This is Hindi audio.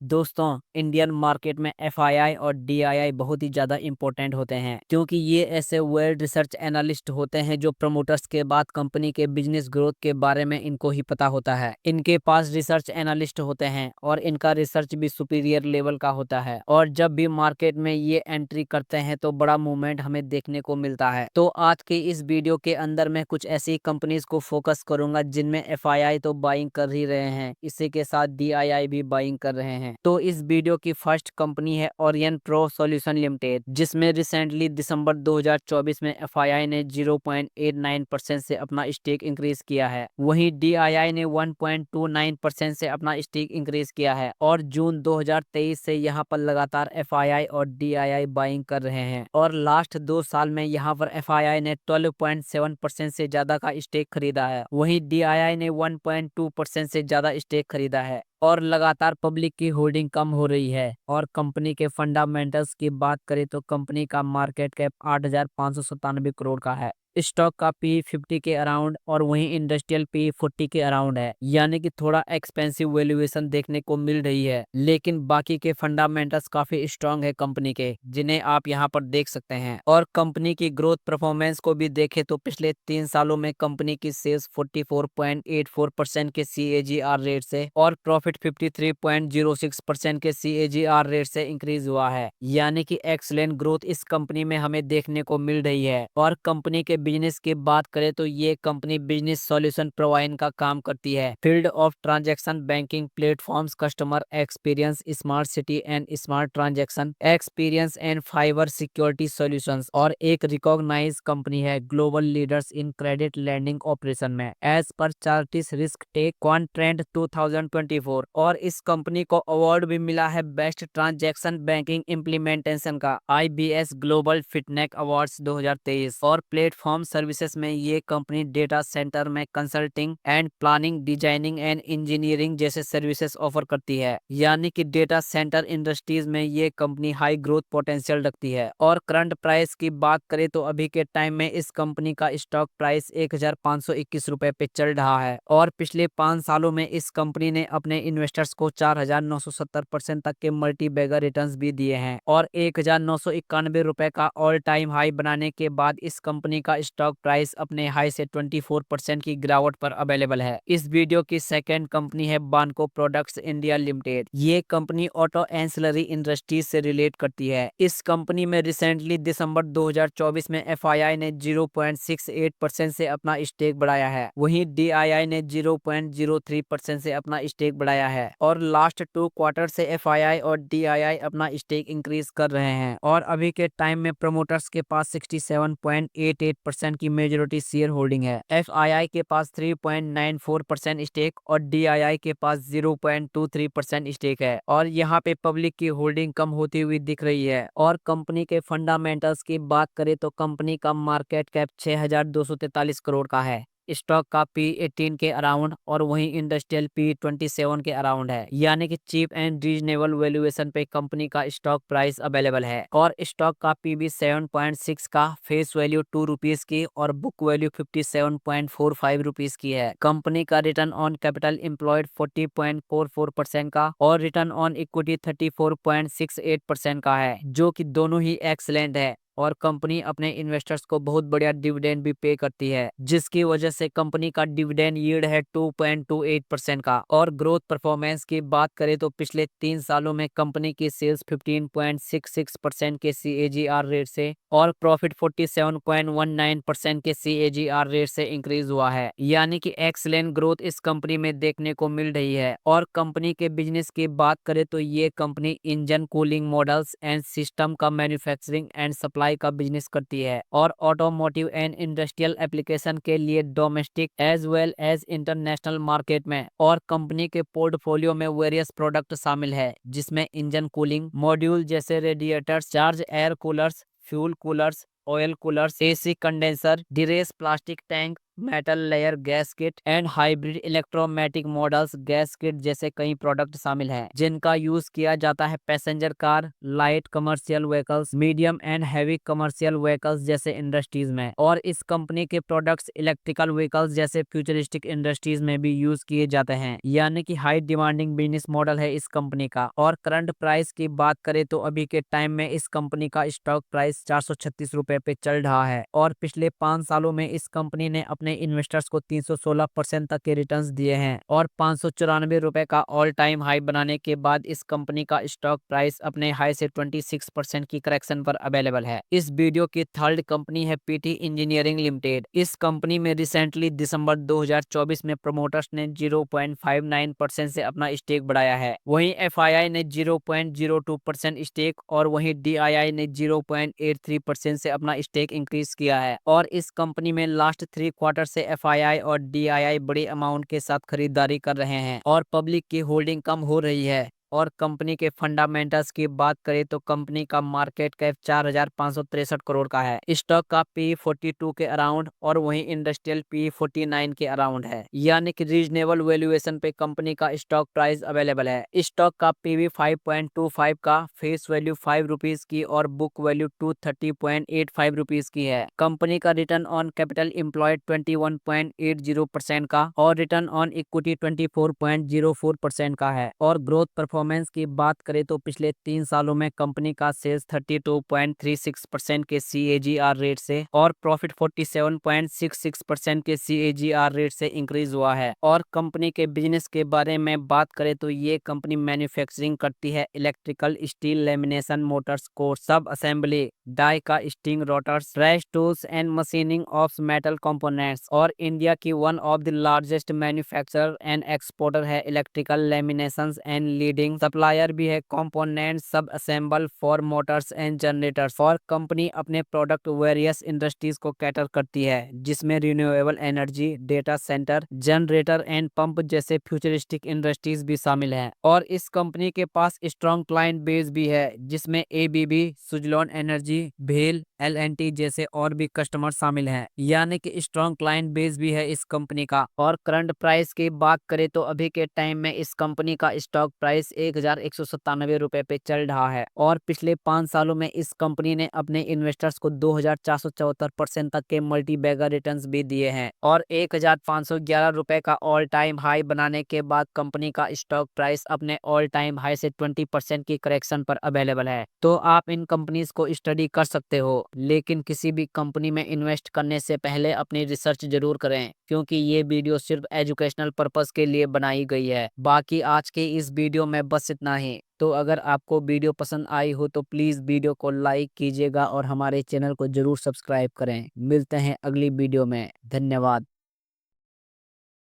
दोस्तों, इंडियन मार्केट में एफआईआई और डीआईआई बहुत ही ज़्यादा इंपॉर्टेंट होते हैं क्योंकि ये ऐसे वेल रिसर्च एनालिस्ट होते हैं जो प्रमोटर्स के बाद कंपनी के बिजनेस ग्रोथ के बारे में इनको ही पता होता है। इनके पास रिसर्च एनालिस्ट होते हैं और इनका रिसर्च भी सुपीरियर लेवल का होता है और जब भी मार्केट में ये एंट्री करते हैं तो बड़ा मूवमेंट हमें देखने को मिलता है। तो आज के इस वीडियो के अंदर मैं कुछ ऐसी कंपनीज को फोकस करूंगा जिनमें एफआईआई तो बाइंग कर ही रहे हैं, इसी के साथ डीआईआई भी बाइंग कर रहे हैं। तो इस वीडियो की फर्स्ट कंपनी है ओरियन प्रो सॉल्यूशन लिमिटेड, जिसमें रिसेंटली दिसंबर 2024 में एफआईआई ने 0.89% से अपना स्टेक इंक्रीज किया है। वहीं डीआईआई ने 1.29% से अपना स्टेक इंक्रीज किया है और जून 2023 से यहां पर लगातार एफआईआई और डीआईआई बाइंग कर रहे हैं और लास्ट 2 साल में यहां पर एफआईआई ने 12.7% से ज्यादा का स्टेक खरीदा है। वहीं डीआईआई ने 1.2% से ज्यादा स्टेक खरीदा है और लगातार पब्लिक की होल्डिंग कम हो रही है। और कंपनी के फंडामेंटल्स की बात करें तो कंपनी का मार्केट कैप 8,597 करोड़ का है। स्टॉक का पी 50 के अराउंड और वहीं इंडस्ट्रियल पी 40 के अराउंड है, यानी कि थोड़ा एक्सपेंसिव वैल्यूएशन देखने को मिल रही है। लेकिन बाकी के फंडामेंटल्स काफी स्ट्रांग है कंपनी के, जिन्हें आप यहां पर देख सकते हैं। और कंपनी की ग्रोथ परफॉर्मेंस को भी देखें तो पिछले 3 सालों में कंपनी की सेल्स 44.84% के CAGR रेट से और प्रॉफिट 53.06% के CAGR रेट से इंक्रीज हुआ है, यानी कि एक्सलेंट ग्रोथ इस कंपनी में हमें देखने को मिल रही है। और कंपनी के बिजनेस की बात करें तो ये कंपनी बिजनेस सॉल्यूशन प्रोवाइड का काम करती है। Field of transaction banking platforms, customer experience, smart city and smart transaction experience and fibre security solutions, और एक रिकॉग्नाइज कंपनी है global leaders in credit lending operation में as per Chartis risk tech quant trend 2024। और इस कंपनी को अवार्ड भी मिला है बेस्ट ट्रांजैक्शन बैंकिंग इम्प्लीमेंटेशन का IBS ग्लोबल फिटनेक अवार्ड्स 2023। और प्लेटफॉर्म सर्विसेज में ये कंपनी डेटा सेंटर में consulting and planning, designing and engineering जैसे सर्विसेज ऑफर करती है, यानी कि डेटा सेंटर इंडस्ट्रीज में ये कंपनी हाई ग्रोथ पोटेंशियल रखती है। और करंट प्राइस की बात करें तो अभी के टाइम में इस कंपनी का स्टॉक प्राइस 1,521 रुपए पे चल रहा है और पिछले 5 सालों में इस कंपनी ने अपने इन्वेस्टर्स को 4,970% तक के मल्टी बैगर रिटर्न्स भी दिए हैं और 1,991 रुपए का ऑल टाइम हाई बनाने के बाद इस कंपनी का स्टॉक प्राइस अपने हाई से 24% की गिरावट पर अवेलेबल है। इस वीडियो की सेकेंड कंपनी है बानको प्रोडक्ट्स इंडिया लिमिटेड। ये कंपनी ऑटो एंसिलरी इंडस्ट्रीज से रिलेट करती है। इस कंपनी में रिसेंटली दिसंबर 2024 में एफआईआई ने 0.68% से अपना स्टेक बढ़ाया है। वहीं डीआईआई ने 0.03% से अपना स्टेक बढ़ाया है और लास्ट 2 क्वार्टर से एफआईआई और डीआईआई अपना स्टेक इंक्रीज कर रहे हैं। और अभी के टाइम में प्रमोटर्स के पास 67.88% की मेजोरिटी शेयर होल्डिंग है। एफआईआई के पास 3.94% स्टेक और डीआईआई के पास 0.23% स्टेक है और यहाँ पे पब्लिक की होल्डिंग कम होती हुई दिख रही है। और कंपनी के फंडामेंटल्स की बात करें तो कंपनी का मार्केट कैप 6,243 करोड़ का है। स्टॉक का पी 18 के अराउंड और वहीं इंडस्ट्रियल पी 27 के अराउंड है, यानी कि चीप एंड रीजनेबल वैल्यूएशन पे कंपनी का स्टॉक प्राइस अवेलेबल है। और स्टॉक का पीबी 7.6 का, फेस वैल्यू 2 रुपीज की और बुक वैल्यू 57.45 रुपीज की है। कंपनी का रिटर्न ऑन कैपिटल एम्प्लॉयड 40.44% का और रिटर्न ऑन इक्विटी 34.68% का है, जो कि दोनों ही एक्सलेंट है। और कंपनी अपने इन्वेस्टर्स को बहुत बढ़िया डिविडेंड भी पे करती है, जिसकी वजह से कंपनी का डिविडेंड यील्ड है 2.28% का। और ग्रोथ परफॉर्मेंस की बात करें तो पिछले 3 सालों में कंपनी की सेल्स 15.66% के CAGR रेट से और प्रॉफिट 47.19% के CAGR रेट से इंक्रीज हुआ है, यानी कि एक्सलेंट ग्रोथ इस कंपनी में देखने को मिल रही है। और कंपनी के बिजनेस की बात करें तो ये company engine cooling models and system का मैन्युफैक्चरिंग एंड सप्लाई का बिजनेस करती है और ऑटोमोटिव एंड इंडस्ट्रियल एप्लीकेशन के लिए domestic as well as international market में। और कंपनी के पोर्टफोलियो में वेरियस प्रोडक्ट शामिल है, जिसमें इंजन कूलिंग मॉड्यूल जैसे radiators, charge air coolers, fuel coolers, oil coolers, AC condenser, डिरेस plastic tank, metal layer gas kit and hybrid electromatic models gas kit जैसे कई प्रोडक्ट शामिल हैं जिनका यूज किया जाता है passenger car, light commercial vehicles, medium and heavy commercial vehicles जैसे इंडस्ट्रीज में। और इस कंपनी के प्रोडक्ट्स इलेक्ट्रिकल व्हीकल्स जैसे फ्यूचरिस्टिक इंडस्ट्रीज में भी यूज किए जाते हैं, यानी कि हाई डिमांडिंग बिजनेस मॉडल है इस कंपनी का। और करंट प्राइस की बात करें तो अभी के टाइम में इस कंपनी का स्टॉक प्राइस 436 रुपए पे चल रहा है और पिछले 5 सालों में इस कंपनी ने अपने इन्वेस्टर्स को 316% तक के रिटर्न्स दिए हैं और 594 रुपए का ऑल टाइम हाई बनाने के बाद इस कंपनी का स्टॉक प्राइस अपने हाई से 26% की करेक्शन पर अवेलेबल है। इस वीडियो की थर्ड कंपनी है पीटी इंजीनियरिंग लिमिटेड। इस कंपनी में रिसेंटली दिसंबर 2024 में प्रमोटर्स ने 0.59% से अपना स्टेक बढ़ाया है। वहीं एफआईआई ने 0.02% स्टेक और वहीं डीआईआई ने 0.83% से अपना स्टेक इंक्रीज किया है। और इस कंपनी में लास्ट 3 क्वार्टर से एफआईआई और डीआईआई बड़ी अमाउंट के साथ खरीदारी कर रहे हैं और पब्लिक की होल्डिंग कम हो रही है। और कंपनी के फंडामेंटल्स की बात करें तो कंपनी का मार्केट कैप 4,563 करोड़ का है। स्टॉक का पी 42 के अराउंड और वहीं इंडस्ट्रियल पी 49 के अराउंड है, यानी कि रीजनेबल वैल्यूएशन पे कंपनी का स्टॉक प्राइस अवेलेबल है। स्टॉक का पीवी 5.25 का, फेस वैल्यू 5 रुपीज की और बुक वैल्यू 230.85 रुपीज की है। कंपनी का रिटर्न ऑन कैपिटल एम्प्लॉयड 21.80% का और रिटर्न ऑन इक्विटी 24.04% का है। और ग्रोथ परफॉर्मेंस की बात करें तो पिछले 3 सालों में कंपनी का सेल्स 32.36% के CAGR रेट से और प्रॉफिट 47.66% के CAGR रेट से इंक्रीज हुआ है। और कंपनी के बिजनेस के बारे में बात करें तो ये कंपनी मैन्युफैक्चरिंग करती है इलेक्ट्रिकल स्टील लेमिनेशन मोटर्स को, sub assembly, die casting rotors, रैश tools and machining of metal components. और इंडिया की one of the largest manufacturer and exporter है electrical laminations and leading supplier भी है component sub assemble for motors and generators. और कंपनी अपने प्रोडक्ट वेरियस इंडस्ट्रीज को कैटर करती है जिसमें renewable energy, data centre, generator and pump जैसे फ्यूचरिस्टिक इंडस्ट्रीज भी शामिल हैं। और इस कंपनी के पास स्ट्रॉन्ग क्लाइंट बेस भी है जिसमें एबीबी, सुजलॉन एनर्जी, भेल, एल&टी जैसे और भी कस्टमर शामिल हैं, यानी कि स्ट्रॉन्ग क्लाइंट बेस भी है इस कंपनी का। और करंट प्राइस की बात करें तो अभी के टाइम में इस कंपनी का स्टॉक प्राइस 1,197 रुपए पे चल रहा है और पिछले 5 सालों में इस कंपनी ने अपने इन्वेस्टर्स को 2,474% तक के मल्टी बैगर रिटर्न्स भी दिए हैं। और 1,511 रुपए का ऑल टाइम हाई बनाने के बाद कंपनी का स्टॉक प्राइस अपने ऑल टाइम हाई से 20% की करेक्शन पर अवेलेबल है। तो आप इन कंपनीज को स्टडी कर सकते हो, लेकिन किसी भी कंपनी में इन्वेस्ट करने से पहले अपनी रिसर्च जरूर करें, क्योंकि ये वीडियो सिर्फ एजुकेशनल पर्पस के लिए बनाई गई है। बाकी आज के इस वीडियो में बस इतना ही। तो अगर आपको वीडियो पसंद आई हो तो प्लीज़ वीडियो को लाइक कीजिएगा और हमारे चैनल को जरूर सब्सक्राइब करें। मिलते हैं अगली वीडियो में। धन्यवाद।